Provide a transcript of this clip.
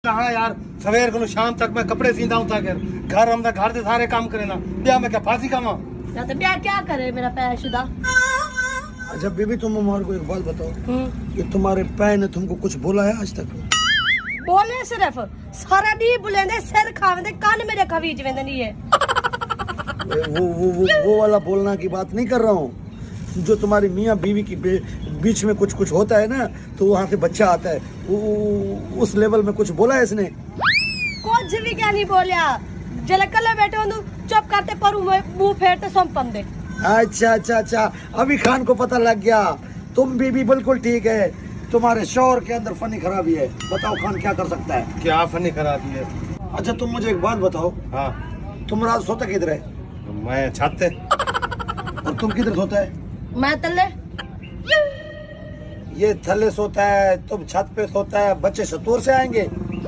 कहाँ यार, सवेर को शाम तक मैं कपड़े सीधा हूँ ताकि घर हम घर से सारे काम करे ना। ब्याह में क्या फांसी खावा? तो ब्याह क्या करे मेरा पैशुदा। अच्छा बीबी, तुम हमारे को एक बात बताओ कि तुम्हारे पै ने तुमको कुछ बोला है आज तक? बोले सिर्फ सारा दी बुलेंदे, सिर खावेंदे, कान मेरे खवीज वेंदे नहीं है। वो वाला बोलना की बात नहीं कर रहा हूँ। जो तुम्हारी मियाँ बीवी की बीच में कुछ कुछ होता है ना, तो वहाँ से बच्चा आता है, उस लेवल में कुछ बोला है इसने? कुछ भी क्या नहीं बोलिया। जलकल बैठे हो चुप करते पर मुंह फेरते संपन दे। अच्छा अच्छा अच्छा, अभी खान को पता लग गया। तुम बीबी बिल्कुल ठीक है, तुम्हारे शौहर के अंदर फनी खराबी है। बताओ खान क्या कर सकता है? क्या फनी खराबी है? अच्छा तुम मुझे एक बात बताओ, हाँ, तुम रात सोता किधर है? मैं छत पे। और तुम किधर सोता है? मैं तले। ये थल्ले सोता है, तुम छत पे सोता है। बच्चे सतूर से आएंगे।